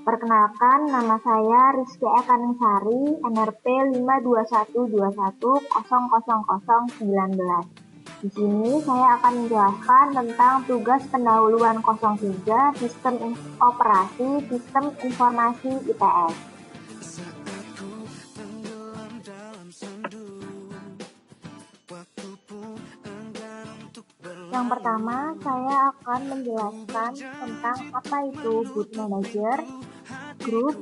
Perkenalkan, nama saya Rizky Ekaningsari, NRP 52121000019. Di sini saya akan menjelaskan tentang tugas pendahuluan 03 Sistem Operasi Sistem Informasi IPS. Yang pertama, saya akan menjelaskan tentang apa itu Boot Manager, Group,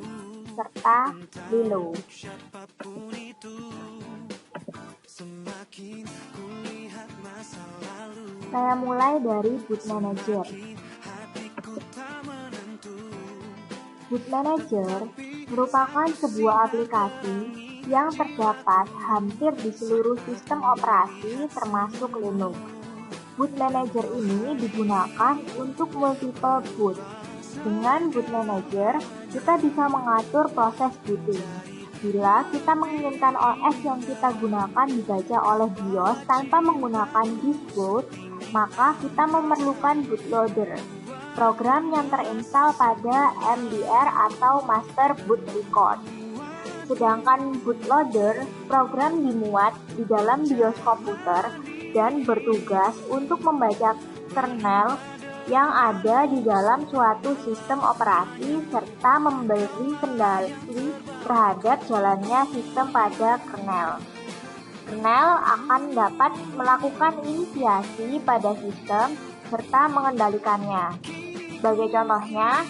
serta Lilo. Saya mulai dari Boot Manager. Boot Manager merupakan sebuah aplikasi yang terdapat hampir di seluruh sistem operasi termasuk Linux. Boot Manager ini digunakan untuk multiple boot. Dengan Boot Manager, kita bisa mengatur proses booting. Bila kita menginginkan OS yang kita gunakan dibaca oleh BIOS tanpa menggunakan disk boot, maka kita memerlukan bootloader, program yang terinstal pada MBR atau Master Boot Record. Sedangkan bootloader, program dimuat di dalam BIOS komputer dan bertugas untuk membaca kernel yang ada di dalam suatu sistem operasi serta memberi kendali terhadap jalannya sistem pada kernel. Kernel akan dapat melakukan inisiasi pada sistem serta mengendalikannya. Sebagai contohnya,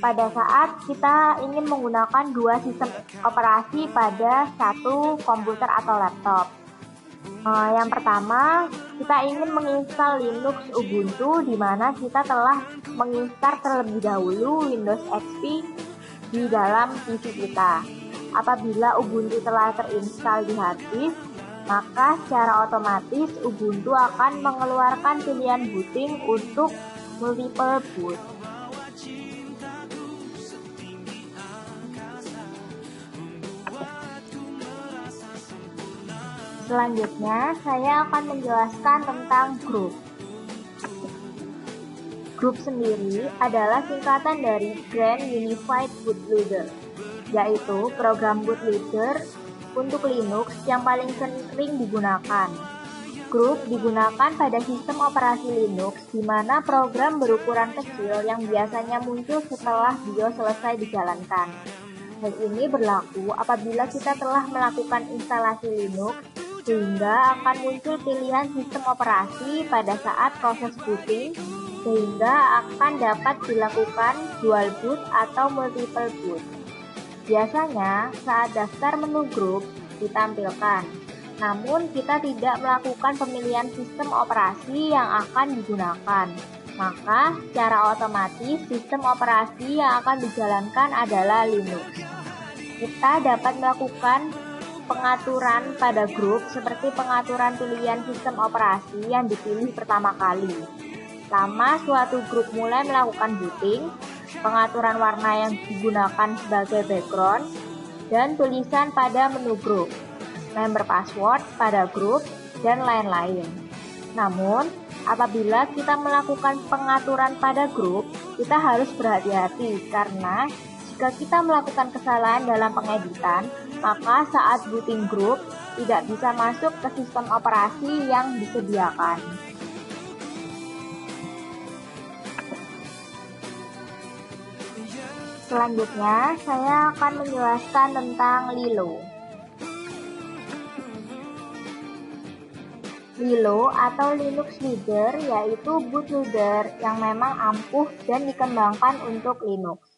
pada saat kita ingin menggunakan dua sistem operasi pada satu komputer atau laptop. Yang pertama, kita ingin menginstal Linux Ubuntu di mana kita telah menginstal terlebih dahulu Windows XP di dalam PC kita. Apabila Ubuntu telah terinstal di hard disk, maka secara otomatis Ubuntu akan mengeluarkan pilihan booting untuk multiple boot. Selanjutnya, saya akan menjelaskan tentang group. Group sendiri adalah singkatan dari Grand Unified Bootloader, yaitu program bootloader untuk Linux yang paling sering digunakan. Group digunakan pada sistem operasi Linux, di mana program berukuran kecil yang biasanya muncul setelah BIOS selesai dijalankan. Hal ini berlaku apabila kita telah melakukan instalasi Linux, sehingga akan muncul pilihan sistem operasi pada saat proses booting, sehingga akan dapat dilakukan dual boot atau multiple boot. Biasanya saat daftar menu grup ditampilkan, namun kita tidak melakukan pemilihan sistem operasi yang akan digunakan. Maka secara otomatis sistem operasi yang akan dijalankan adalah Linux. Kita dapat melakukan pengaturan pada grup seperti pengaturan pilihan sistem operasi yang dipilih pertama kali. Selama suatu grup mulai melakukan booting, pengaturan warna yang digunakan sebagai background, dan tulisan pada menu grup, member password pada grup, dan lain-lain. Namun, apabila kita melakukan pengaturan pada grup, kita harus berhati-hati karena jika kita melakukan kesalahan dalam pengeditan, maka saat booting grup tidak bisa masuk ke sistem operasi yang disediakan. Selanjutnya, saya akan menjelaskan tentang Lilo. Lilo atau Linux Loader yaitu bootloader yang memang ampuh dan dikembangkan untuk Linux.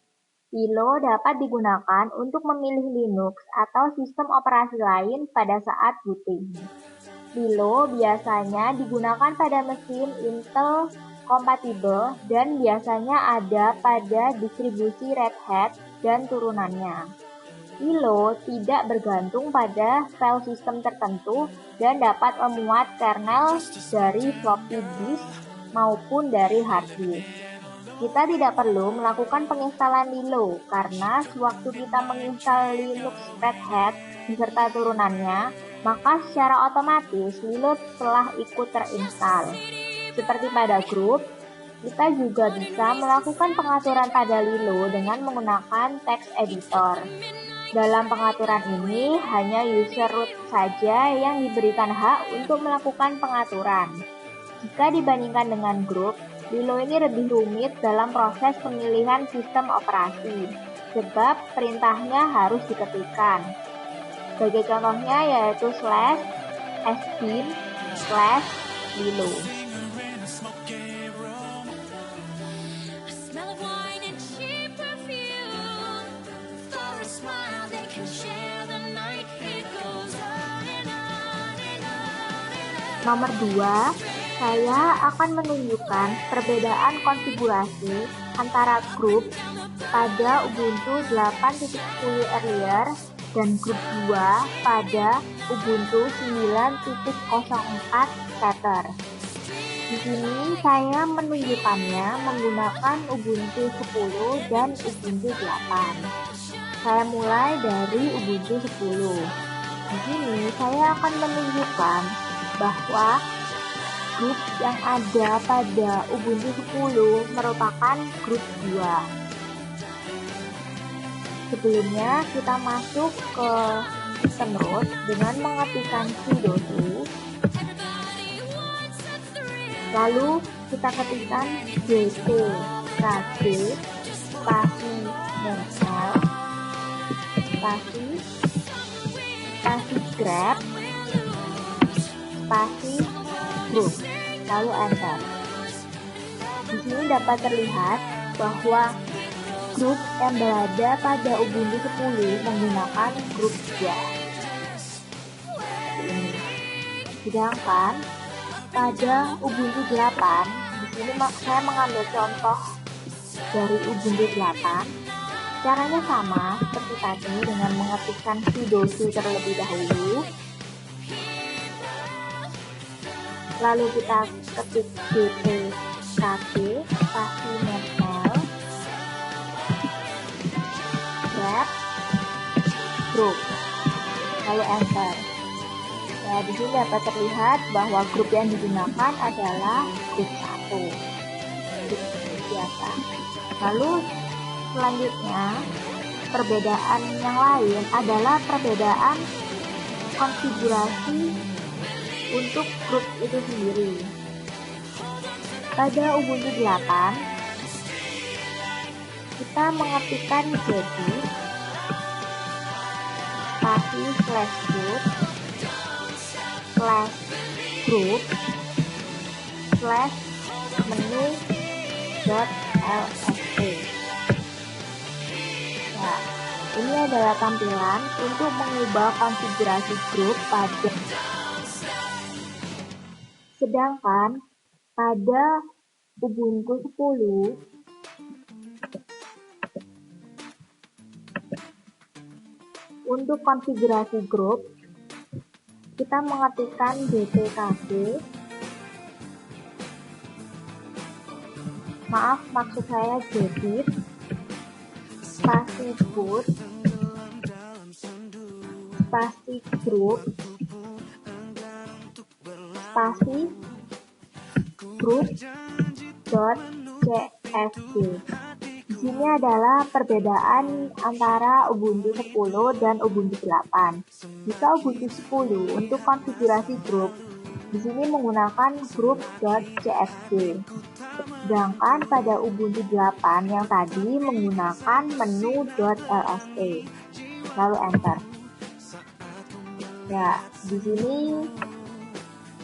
Lilo dapat digunakan untuk memilih Linux atau sistem operasi lain pada saat booting. Lilo biasanya digunakan pada mesin Intel kompatibel dan biasanya ada pada distribusi Red Hat dan turunannya. Lilo tidak bergantung pada file sistem tertentu dan dapat memuat kernel dari floppy disk maupun dari hard disk. Kita tidak perlu melakukan penginstalan Lilo karena sewaktu kita menginstal Linux Red Hat beserta turunannya, maka secara otomatis Lilo telah ikut terinstal. Seperti pada grup, Kita juga bisa melakukan pengaturan pada Lilo dengan menggunakan text editor. Dalam pengaturan ini, hanya user root saja yang diberikan hak untuk melakukan pengaturan. Jika dibandingkan dengan grup, Lilo ini lebih rumit dalam proses pemilihan sistem operasi, sebab perintahnya harus diketikkan. Sebagai contohnya yaitu /sbin/lilo. Nomor 2, saya akan menunjukkan perbedaan konfigurasi antara grup pada Ubuntu 8.10 earlier dan grup 2 pada Ubuntu 9.04 later. Di sini saya menunjukkannya menggunakan Ubuntu 10 dan Ubuntu 8. Saya mulai dari Ubuntu 10. Di sini saya akan menunjukkan bahwa grup yang ada pada Ubuntu 10 merupakan grup 2. Sebelumnya kita masuk ke sistem root dengan mengetikkan sudo su. Lalu kita ketikkan gtkg spasi mensel spasi grep spasi group, lalu enter. Di sini dapat terlihat bahwa grup yang berada pada Ubuntu 10 menggunakan grup 2. Sedangkan pada Ubuntu 8, di sini saya mengambil contoh dari Ubuntu 8. Caranya sama seperti tadi dengan mengetikkan sudo su terlebih dahulu. Lalu kita ketik gtkg spasi mensel grep group, lalu enter. Nah, di sini dapat terlihat bahwa grup yang digunakan adalah grup 1, grup biasa. Lalu selanjutnya perbedaan yang lain adalah perbedaan konfigurasi untuk grup itu sendiri. Pada Ubuntu 8, kita mengetikkan jadi spasi /root /group /menu.lsp. Nah, ini adalah tampilan untuk mengubah konfigurasi grup pada. Sedangkan pada Ubuntu 10, untuk konfigurasi grup, kita mengetikkan gtkg, maksud saya gedit, spasi boot, spasi group, spasi group.csv. Di sini adalah perbedaan antara Ubuntu 10 dan Ubuntu 8. Jika Ubuntu 10 untuk konfigurasi grup, di sini menggunakan group.csv. Sedangkan pada Ubuntu 8 yang tadi menggunakan menu.lsp. Lalu enter. Ya, di sini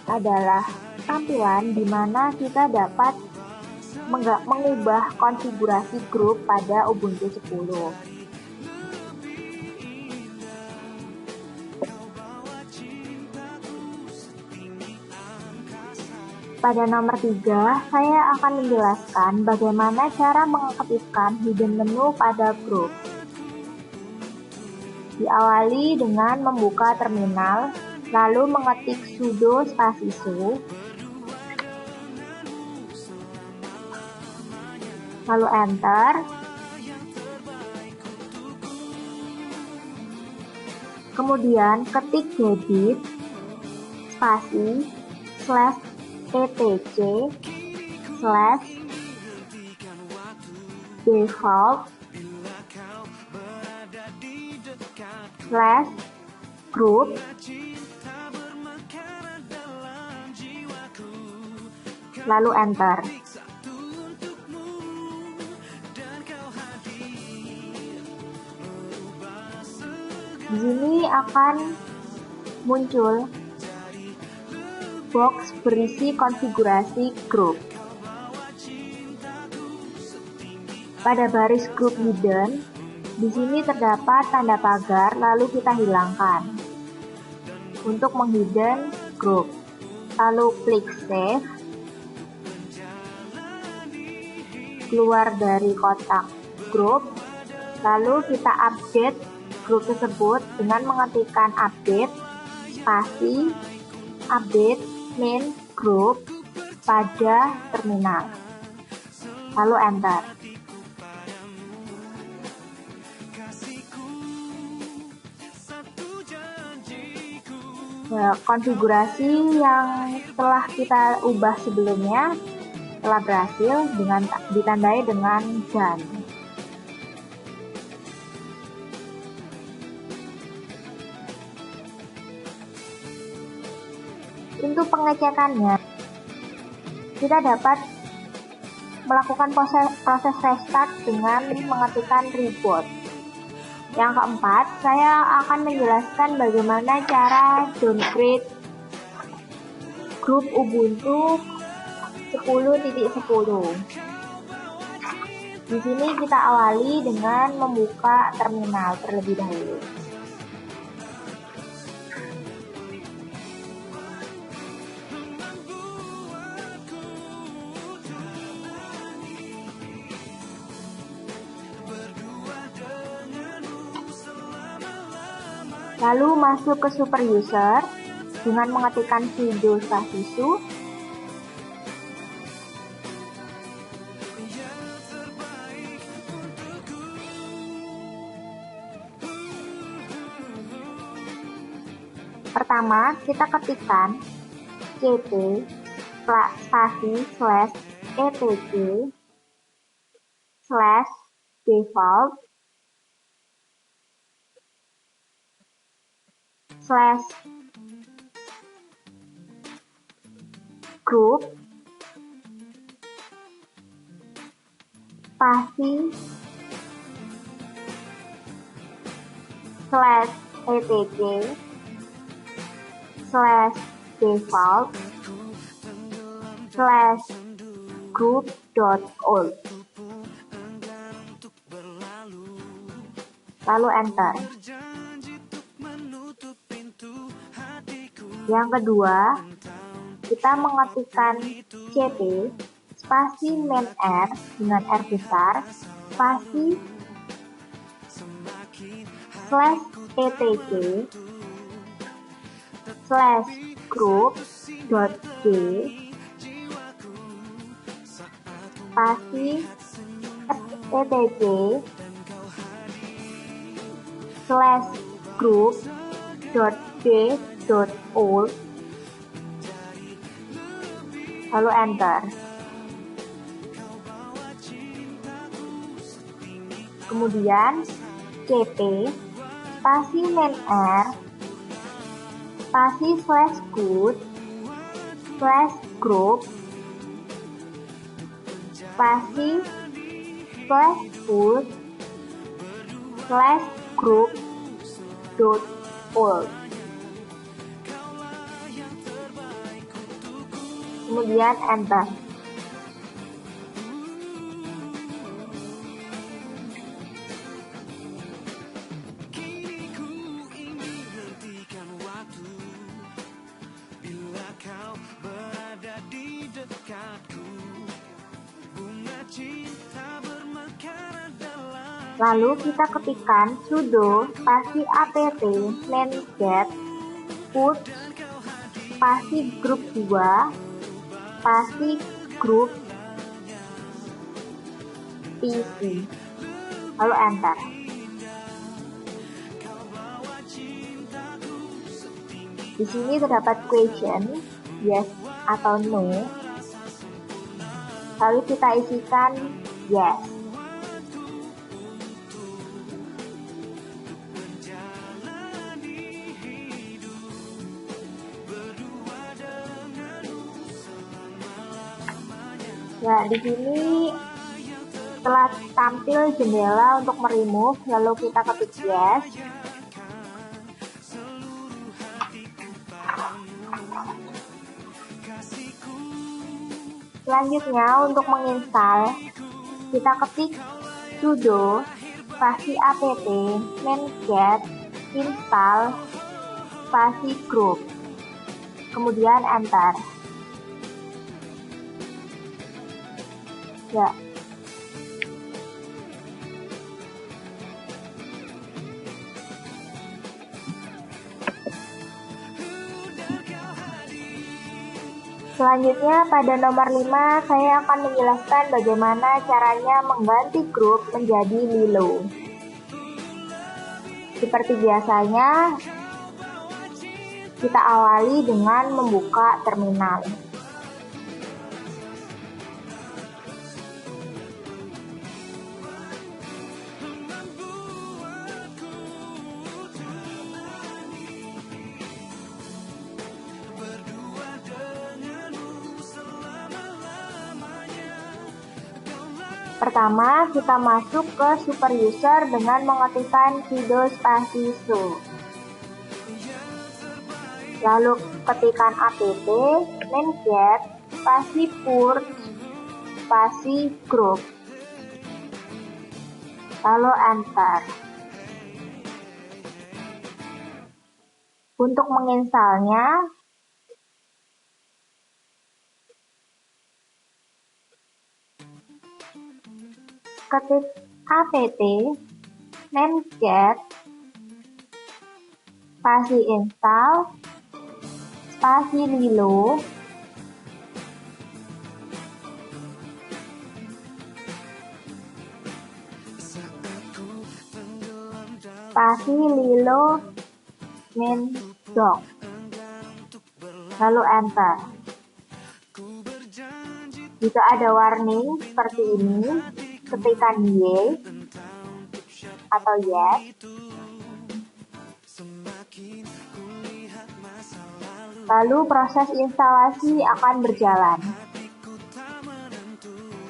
adalah tampilan di mana kita dapat mengubah konfigurasi grup pada Ubuntu 10. Pada nomor 3, saya akan menjelaskan bagaimana cara mengaktifkan hidden menu pada grup. Diawali dengan membuka terminal, lalu mengetik sudo spasi su, lalu enter. Kemudian ketik gedit spasi /etc default /group lalu enter. Di sini akan muncul box berisi konfigurasi grup. Pada baris grup hidden, di sini terdapat tanda pagar, lalu kita hilangkan. Untuk menghidden grup, lalu klik save, keluar dari kotak grup, lalu kita update grup tersebut dengan mengetikkan update, spasi, update main group pada terminal, lalu enter. Konfigurasi yang telah kita ubah sebelumnya telah berhasil dengan ditandai dengan done. Untuk pengecekannya, kita dapat melakukan proses restart dengan mengetikkan reboot. Yang keempat, saya akan menjelaskan bagaimana cara downgrade grup Ubuntu 10.10. Di sini kita awali dengan membuka terminal terlebih dahulu. Lalu masuk ke super user dengan mengetikkan sudo /su. Pertama, kita ketikkan cp spasi /etc /default /group spasi /etc /default /group.all, lalu enter. Yang kedua, kita mengetikkan cp spasi main r dengan r besar spasi /etc /group.g spasi etc /group.g.all, lalu enter. Kemudian cp spasi main r spasi /good /group spasi /food /group.all, kemudian enter. Lalu kita ketikkan sudo spasi apt main-get put spasi grup 2 spasi grup PC, lalu enter. Di sini terdapat question yes atau no, lalu kita isikan yes. Ya, di sini telah tampil jendela untuk meremove, lalu kita ketik yes. Selanjutnya untuk menginstal, kita ketik sudo spasi apt manget install spasi group, kemudian enter. Ya. Selanjutnya pada nomor 5 saya akan menjelaskan bagaimana caranya mengganti grup menjadi Lilo. Seperti biasanya, kita awali dengan membuka terminal. Pertama, kita masuk ke super user dengan mengetikkan sudo spasi su. Lalu ketikkan apt manget spasi purge spasi group. Lalu enter. Untuk menginstalnya, ketik apt manget spasi install spasi lilo spasi lilo min.doc, lalu enter. Jika ada warning seperti ini, ketikkan Y atau yes. Lalu proses instalasi akan berjalan.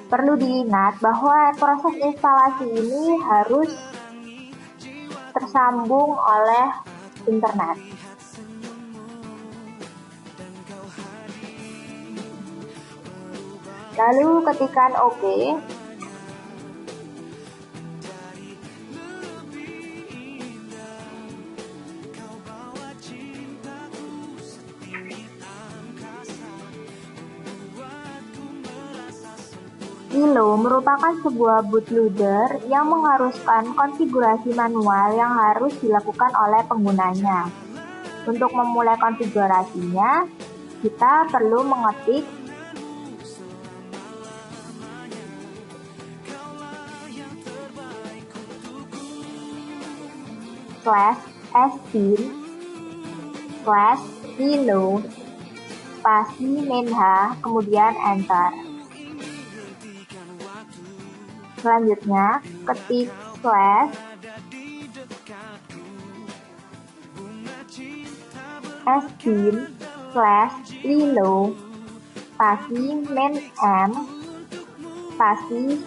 Perlu diingat bahwa proses instalasi ini harus tersambung oleh internet. Lalu ketikkan OK. Lilo merupakan sebuah bootloader yang mengharuskan konfigurasi manual yang harus dilakukan oleh penggunanya. Untuk memulai konfigurasinya, kita perlu mengetik /sbin/lilo spasi menha, kemudian enter. Selanjutnya, ketik /sbin/lilo spasi menm spasi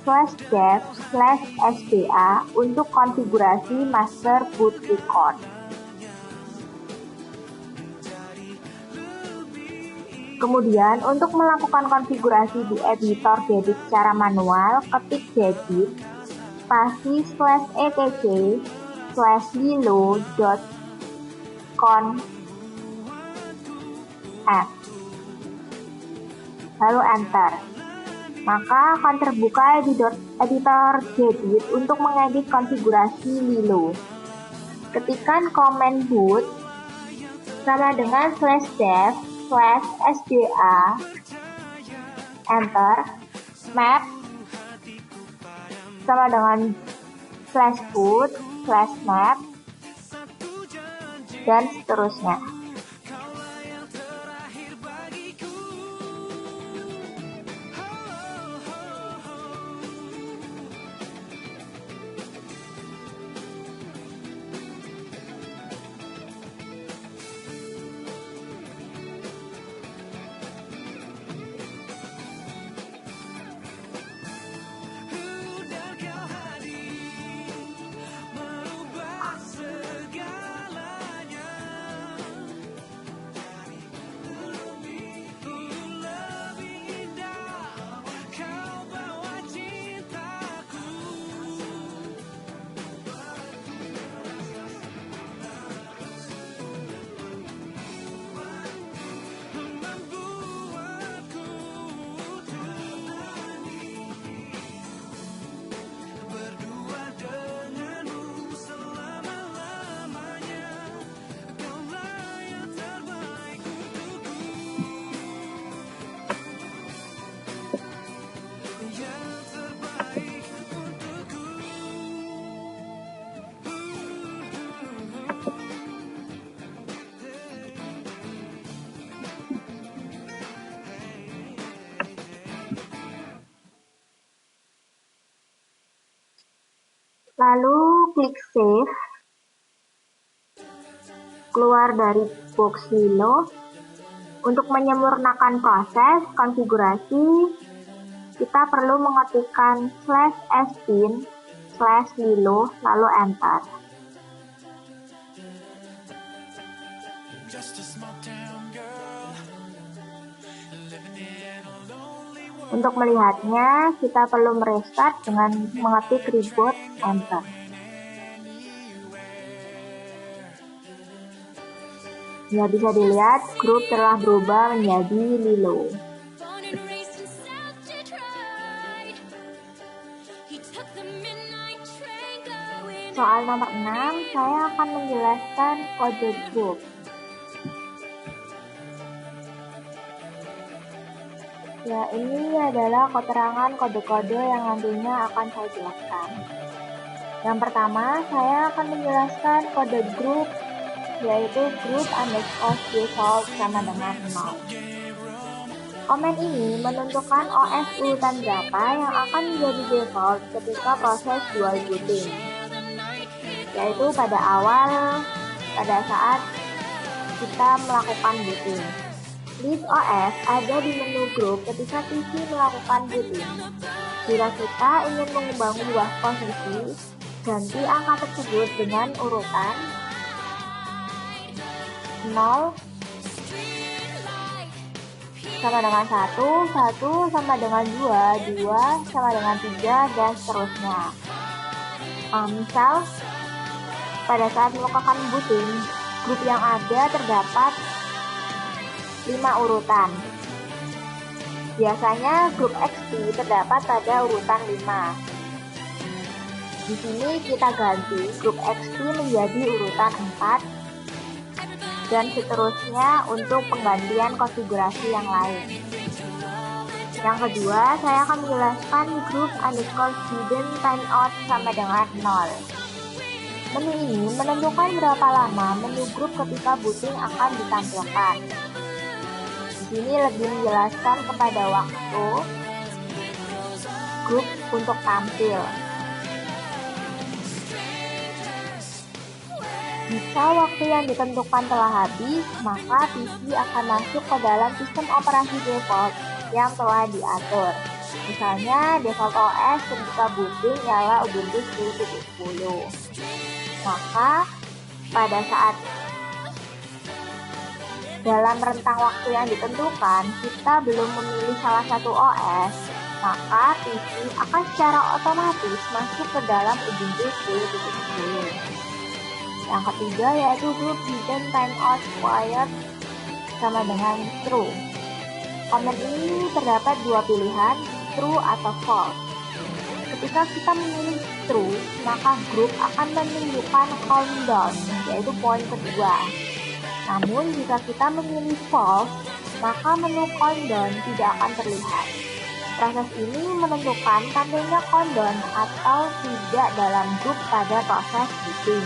/dev/sba untuk konfigurasi master boot record. Kemudian, untuk melakukan konfigurasi di editor Gedit secara manual, ketik Gedit spasi /etc/lilo.conf, lalu enter. Maka akan terbuka editor Gedit untuk mengedit konfigurasi Lilo. Ketikkan command boot sama dengan /dev/sba, enter. Map sama dengan /boot/map, dan seterusnya. Lalu klik Save, keluar dari box Lilo. Untuk menyempurnakan proses konfigurasi, kita perlu mengetikkan /spin/lilo lalu enter. Untuk melihatnya, kita perlu merestart dengan mengetik reboot enter. Ya, bisa dilihat grup telah berubah menjadi Lilo. Soal nomor 6, saya akan menjelaskan kode grup. Ya, ini adalah keterangan kode-kode yang nantinya akan saya jelaskan. Yang pertama, saya akan menjelaskan kode grup, yaitu group underscore default sama dengan 0. Komen ini menentukan OS urutan berapa yang akan menjadi default ketika proses dual booting, yaitu pada saat kita melakukan booting. List OS ada di menu grup ketika PC melakukan booting. Jika kita ingin mengubah posisi, ganti angka tersebut dengan urutan 0 sama dengan 1, 1 sama dengan 2, 2 sama dengan 3, dan seterusnya. Misal, pada saat melakukan booting, grup yang ada terdapat 5 urutan. Biasanya grup XP terdapat pada urutan 5. Di sini kita ganti grup XP menjadi urutan 4, dan seterusnya untuk penggantian konfigurasi yang lain. Yang kedua, saya akan menjelaskan group underscore student timeout sama dengan 0. Menu ini menentukan berapa lama menu grup ketika booting akan ditampilkan. Di sini lebih menjelaskan kepada waktu grup untuk tampil. Jika waktu yang ditentukan telah habis, maka PC akan masuk ke dalam sistem operasi default yang telah diatur. Misalnya, default OS ketika booting ialah Ubuntu 10.10. Maka, pada saat dalam rentang waktu yang ditentukan, kita belum memilih salah satu OS, maka PC akan secara otomatis masuk ke dalam Ubuntu 10.10. Yang ketiga yaitu group hidden timeout quiet sama dengan true. Komen ini terdapat dua pilihan, true atau false. Ketika kita memilih true, maka grup akan menunjukkan countdown, yaitu poin kedua. Namun jika kita memilih false, maka menu countdown tidak akan terlihat. Proses ini menentukan tampilnya countdown atau tidak dalam grup pada proses booting.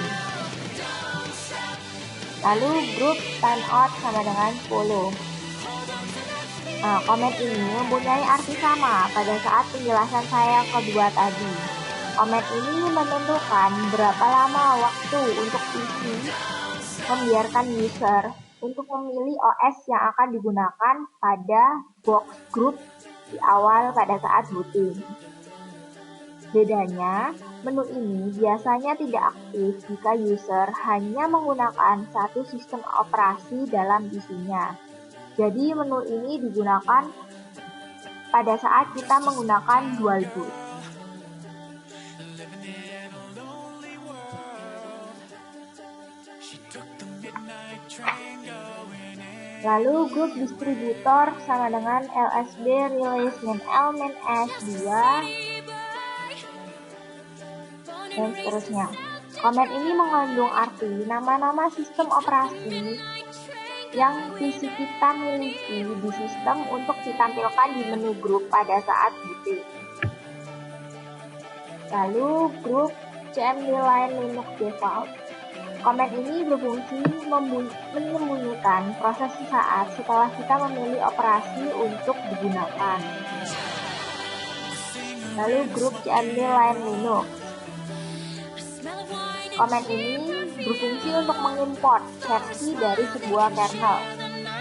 Lalu grup timeout sama dengan follow. Komen ini mempunyai arti sama pada saat penjelasan saya kedua tadi. Komen ini menentukan berapa lama waktu untuk PC membiarkan user untuk memilih OS yang akan digunakan pada box group di awal pada saat booting. Bedanya, menu ini biasanya tidak aktif jika user hanya menggunakan satu sistem operasi dalam PC-nya. Jadi menu ini digunakan pada saat kita menggunakan dual boot. Lalu grup distributor sama dengan LSB release min L min S 2 dan seterusnya. Komen ini mengandung arti nama-nama sistem operasi yang PC kita miliki di sistem untuk ditampilkan di menu grup pada saat booting. Lalu grup CMD line Linux default. Komen ini berfungsi menyembunyikan proses sesaat setelah kita memilih operasi untuk digunakan. Lalu grup CMD line Linux. Komen ini berfungsi untuk mengimport versi dari sebuah kernel.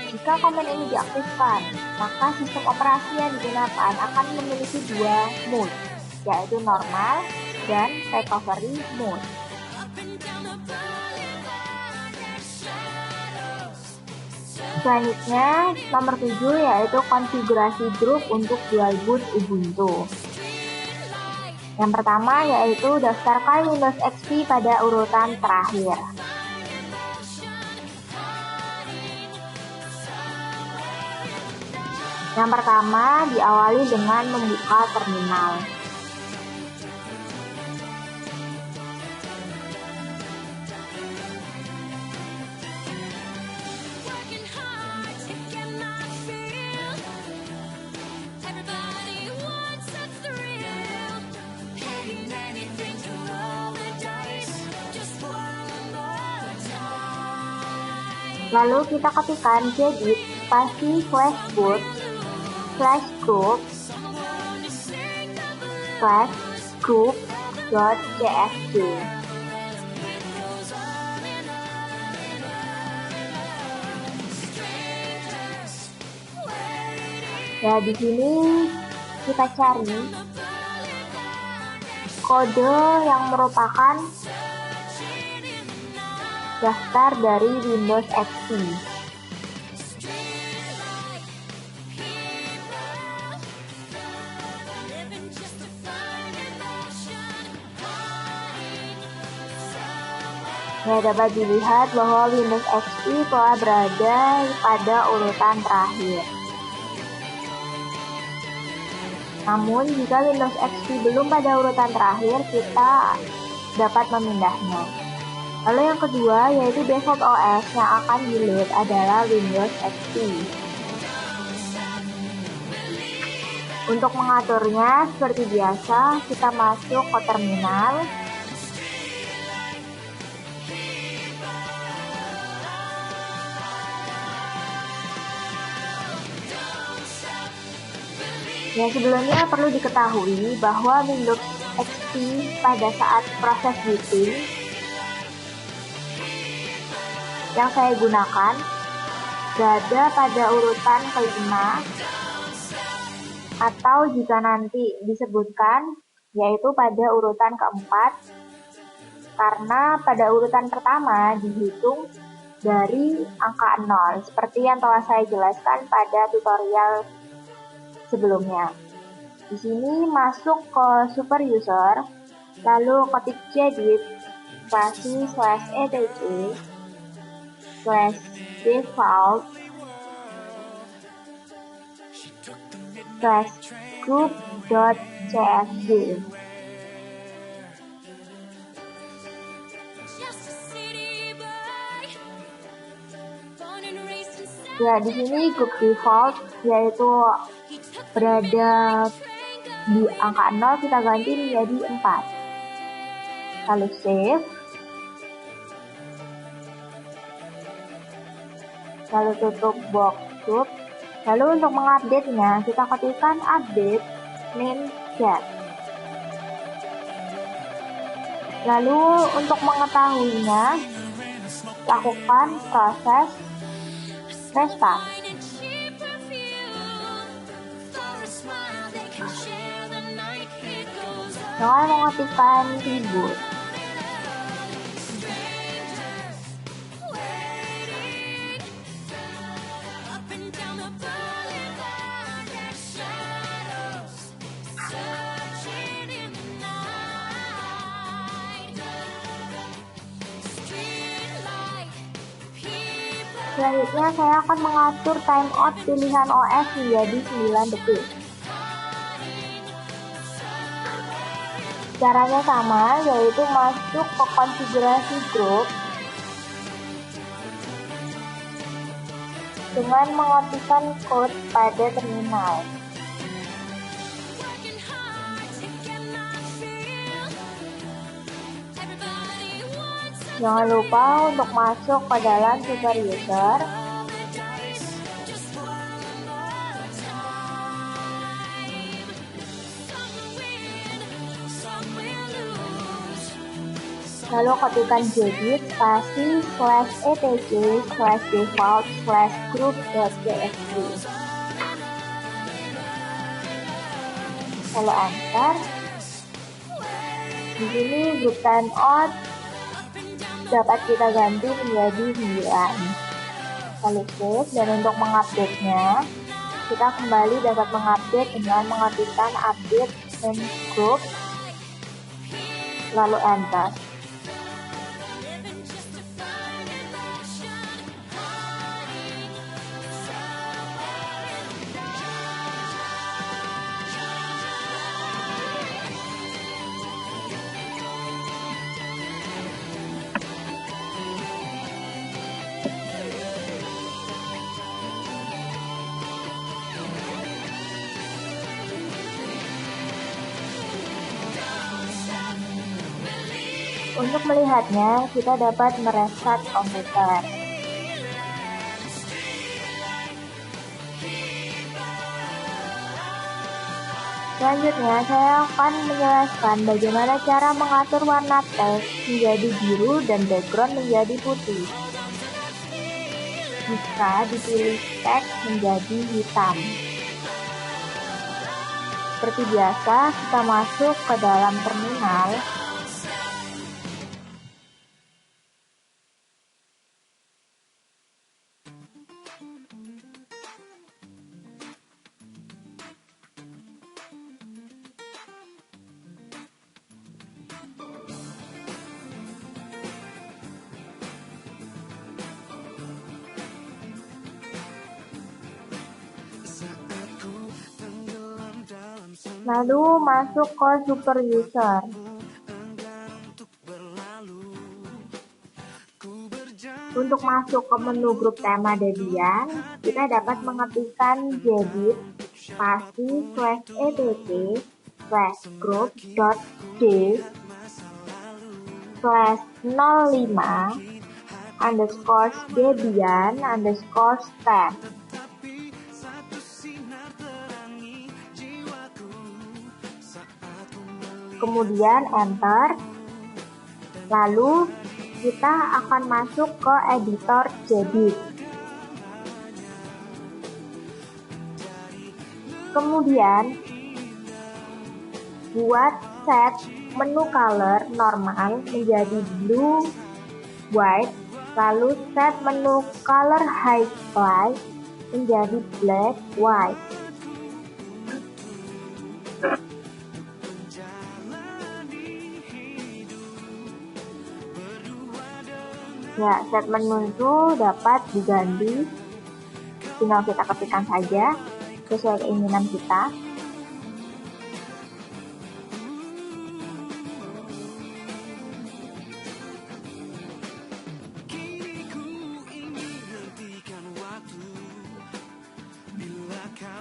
Jika komen ini diaktifkan, maka sistem operasi yang digunakan akan memiliki dua mode, yaitu normal dan recovery mode. Selanjutnya, nomor 7 yaitu konfigurasi grup untuk dual boot Ubuntu. Yang pertama yaitu daftarkan Windows XP pada urutan terakhir. Yang pertama diawali dengan membuka terminal. Lalu kita ketikkan gedit spasi /boot /group/group.csv. Ya, di sini kita cari kode yang merupakan daftar dari Windows XP. Ya, dapat dilihat bahwa Windows XP telah berada pada urutan terakhir. Namun, jika Windows XP belum pada urutan terakhir, kita dapat memindahnya. Lalu yang kedua, yaitu default OS yang akan di-load adalah Windows XP. Untuk mengaturnya, seperti biasa, kita masuk ke terminal. Ya, sebelumnya perlu diketahui bahwa Windows XP pada saat proses booting yang saya gunakan berada pada urutan kelima, atau jika nanti disebutkan yaitu pada urutan keempat, karena pada urutan pertama dihitung dari angka 0 seperti yang telah saya jelaskan pada tutorial sebelumnya. Di sini masuk ke super user, lalu ketik gedit spasi /etc /default /group.csv. Ya, di sini group default yaitu berada di angka 0, kita ganti menjadi 4. Lalu save. Lalu tutup box group. Lalu untuk mengupdate-nya, kita ketikkan update name get. Lalu untuk mengetahuinya, lakukan proses restart. Dengan mengetikkan reboot. Selanjutnya saya akan mengatur timeout pilihan OS menjadi 9 detik. Caranya sama, yaitu masuk ke konfigurasi grup dengan mengetikkan code pada terminal. Jangan lupa untuk masuk ke dalam super user. Lalu ketikkan gedit spasi /etc/default/group.txt. Lalu enter. Di sini grup timeout dapat kita ganti menjadi 9. Lalu save, dan untuk mengupdate-nya, kita kembali dapat mengupdate dengan mengetikkan update main group, lalu enter. Untuk melihatnya, kita dapat merestart komputer. Selanjutnya, saya akan menjelaskan bagaimana cara mengatur warna teks menjadi biru dan background menjadi putih. Jika dipilih teks menjadi hitam. Seperti biasa, kita masuk ke dalam terminal. Lalu masuk ke super user. Untuk masuk ke menu grup tema Debian, kita dapat mengetikkan gedit spasi /etc/group.d/05_debian_tab. Kemudian enter. Lalu kita akan masuk ke editor gedit. Kemudian buat set menu color normal menjadi blue white, lalu set menu color highlight menjadi black white. Ya, set menu itu dapat diganti, tinggal kita ketikkan saja sesuai keinginan kita.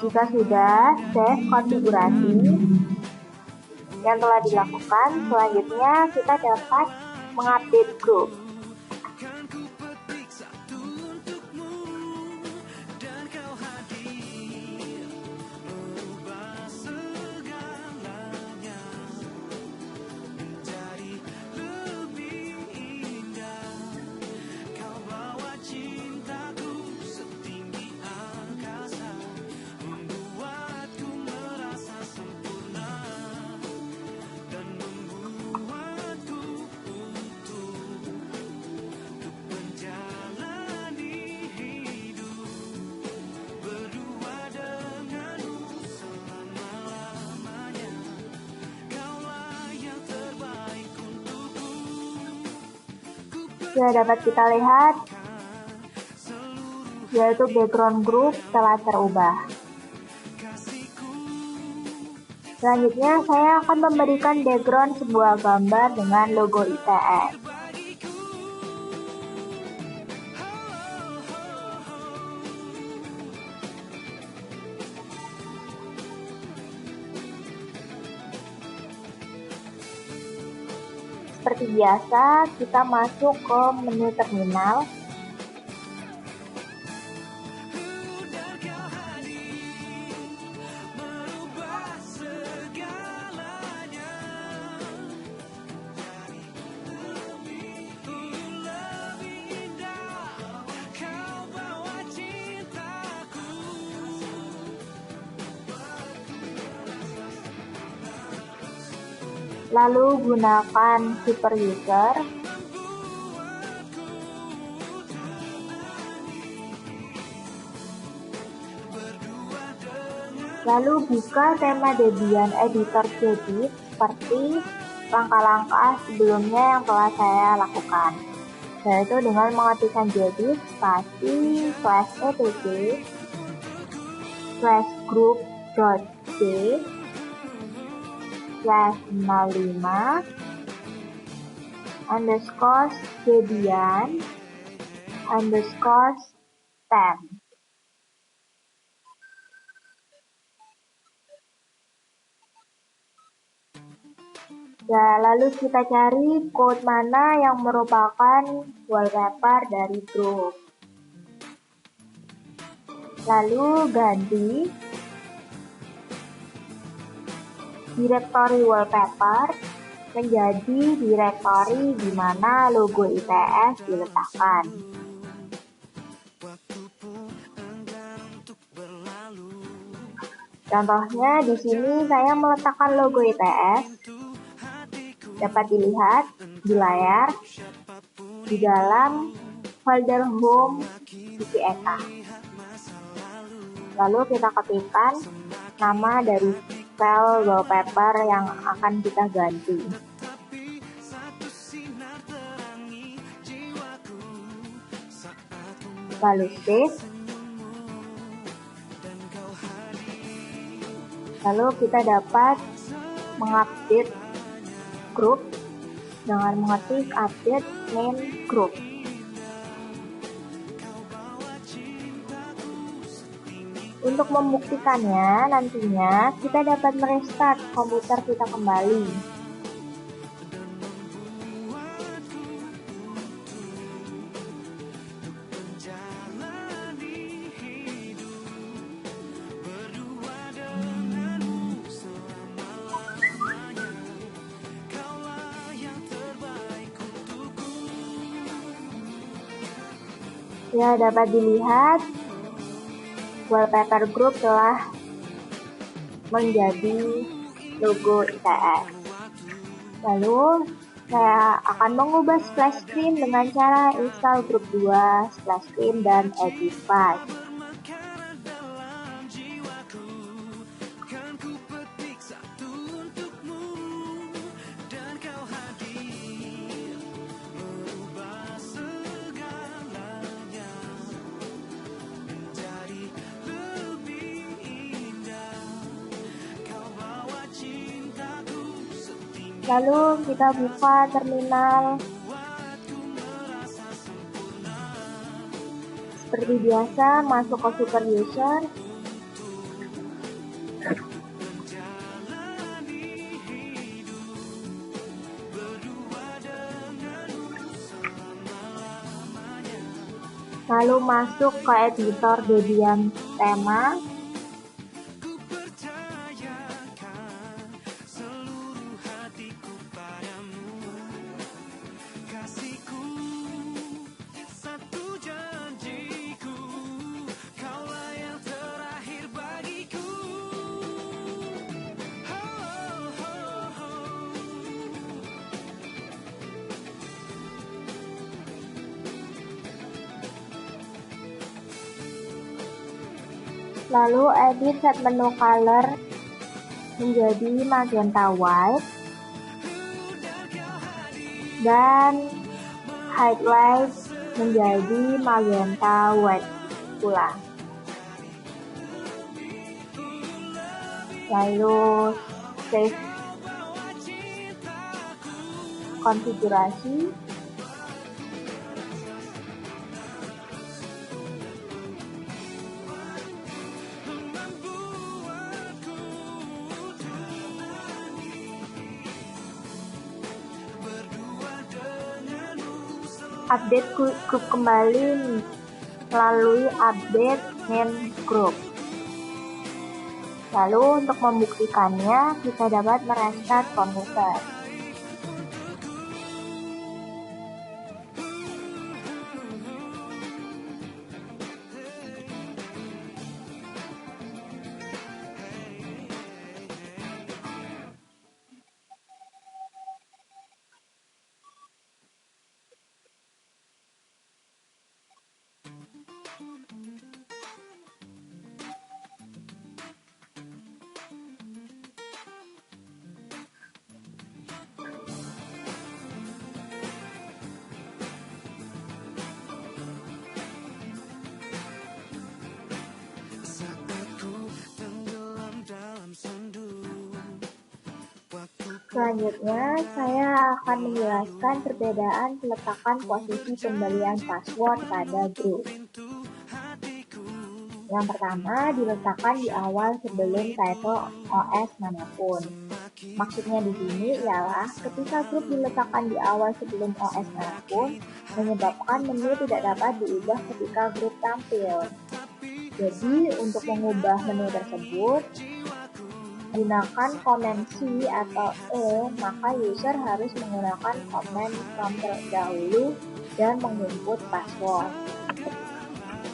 Jika sudah save konfigurasi yang telah dilakukan, selanjutnya kita dapat mengupdate grup. Sudah dapat kita lihat, yaitu background group telah terubah. Selanjutnya, saya akan memberikan background sebuah gambar dengan logo ITS. Seperti biasa, kita masuk ke menu terminal. Lalu gunakan super user. Lalu buka tema Debian Editor Jedit seperti langkah-langkah sebelumnya yang telah saya lakukan, yaitu dengan mengetikkan Jedit /c/group.c/05_Debian_10. Ya, lalu kita cari code mana yang merupakan wallpaper dari grup. Lalu ganti direktori wallpaper menjadi direktori di mana logo ITS diletakkan. Contohnya di sini saya meletakkan logo ITS. Dapat dilihat di layar di dalam folder home CityEka. Lalu kita ketikkan nama dari file wallpaper yang akan kita ganti. Lalu save. Lalu kita dapat mengupdate grup dengan mengetik update name group. Untuk membuktikannya, nantinya kita dapat merestart komputer kita kembali. Ya, dapat dilihat wallpaper group telah menjadi logo ITS. Lalu saya akan mengubah splash screen dengan cara install grup 2, splash screen, dan edit file. Lalu kita buka terminal. Seperti biasa, masuk ke super user. Lalu masuk ke editor Debian tema. Lalu edit set menu color menjadi magenta white dan highlight menjadi magenta white pula. Lalu save konfigurasi. Update grup kembali melalui update name group. Lalu untuk membuktikannya, kita dapat merestart komputer. Selanjutnya, saya akan menjelaskan perbedaan peletakan posisi pemberian password pada grup. Yang pertama, diletakkan di awal sebelum title OS manapun. Maksudnya di sini ialah ketika grup diletakkan di awal sebelum OS manapun, menyebabkan menu tidak dapat diubah ketika grup tampil. Jadi, untuk mengubah menu tersebut, gunakan komen C atau E, maka user harus menggunakan komen prompt terlebih dahulu dan menginput password.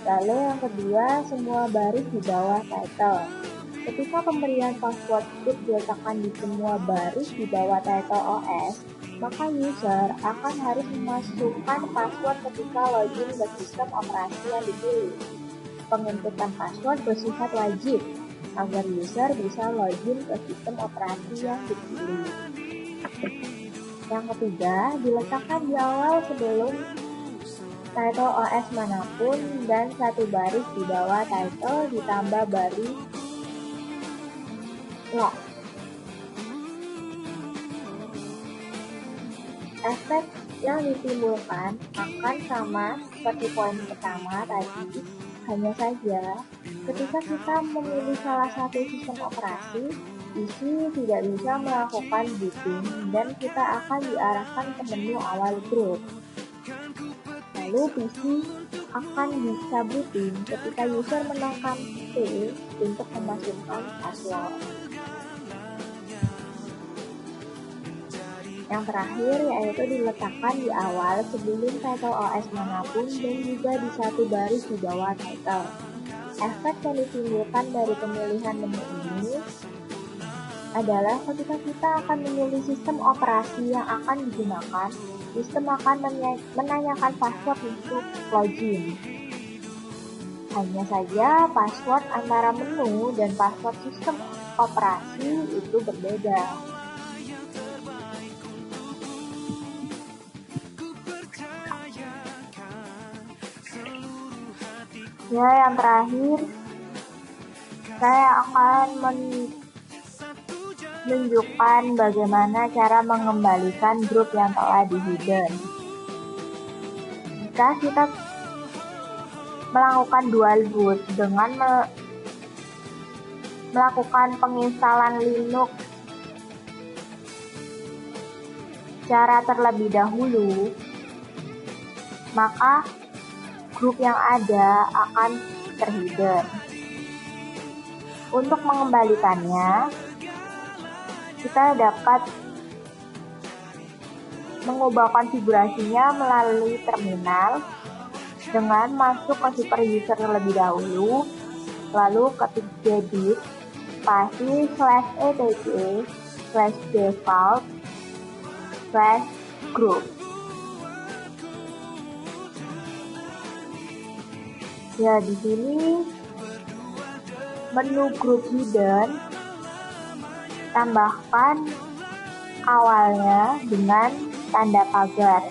Lalu yang kedua, semua baris di bawah title. Ketika pemberian password grup diletakkan di semua baris di bawah title OS, maka user akan harus memasukkan password ketika login ke sistem operasi yang dipilih. Penginputan password bersifat wajib agar user bisa login ke sistem operasi yang dipilih. Yang ketiga, diletakkan di awal sebelum title OS manapun dan satu baris di bawah title ditambah baris lock. Efek yang ditimbulkan akan sama seperti poin pertama tadi, hanya saja ketika kita memilih salah satu sistem operasi, PC tidak bisa melakukan booting dan kita akan diarahkan ke menu awal grup. Lalu PC akan bisa booting ketika user menekan P untuk memasukkan password. Yang terakhir yaitu diletakkan di awal sebelum title OS manapun dan juga di satu baris di bawah title. Efek yang ditimbulkan dari pemilihan menu ini adalah ketika kita akan memilih sistem operasi yang akan digunakan, sistem akan menanyakan password untuk login. Hanya saja password antara menu dan password sistem operasi itu berbeda. Ya, yang terakhir, saya akan menunjukkan bagaimana cara mengembalikan grup yang telah di-hidden. Jika kita melakukan dual boot dengan melakukan penginstalan Linux secara terlebih dahulu, maka grup yang ada akan terhidden. Untuk mengembalikannya, kita dapat mengubah konfigurasinya melalui terminal dengan masuk ke super user terlebih dahulu, lalu ketik gedit spasi /etc/default/group. Ya, di sini menu group hidden, tambahkan awalnya dengan tanda pagar.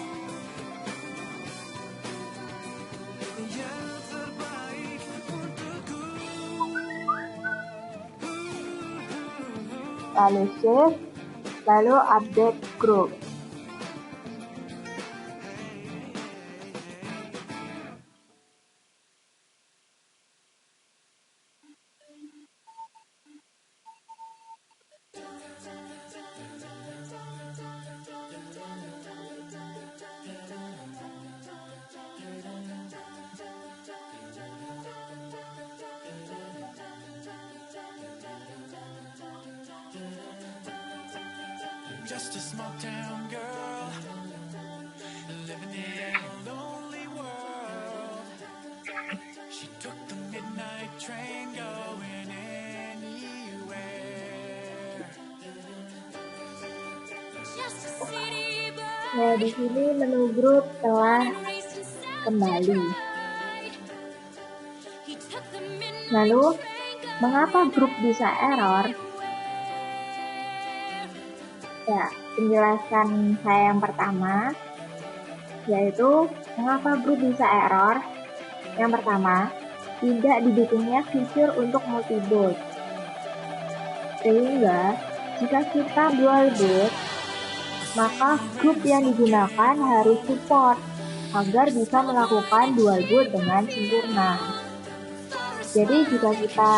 Lalu save, lalu update group. Just a small town girl living in a lonely world. She took the midnight train going anywhere. Just a city boy. Nah, di sini menu grup telah kembali. Lalu, mengapa grup bisa error? Ya, penjelasan saya yang pertama yaitu mengapa grup bisa error. Yang pertama, tidak didukungnya fitur untuk multiboot, sehingga Jika kita dual boot, maka grup yang digunakan harus support agar bisa melakukan dual boot dengan sempurna. Jadi jika kita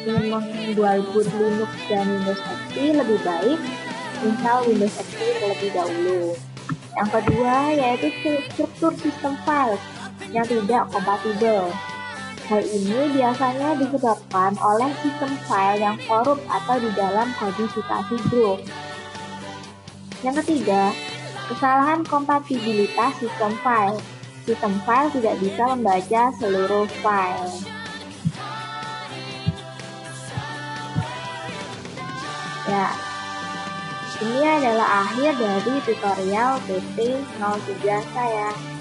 ingin mendual boot Linux dan Windows XP, lebih baik install Windows XP terlebih dahulu. Yang kedua yaitu struktur sistem file yang tidak kompatibel. Hal ini biasanya disebabkan oleh sistem file yang korup atau di dalam kodifikasi grup. Yang ketiga, kesalahan kompatibilitas sistem file. Sistem file tidak bisa membaca seluruh file. Ya, ini adalah akhir dari tutorial PT03 saya.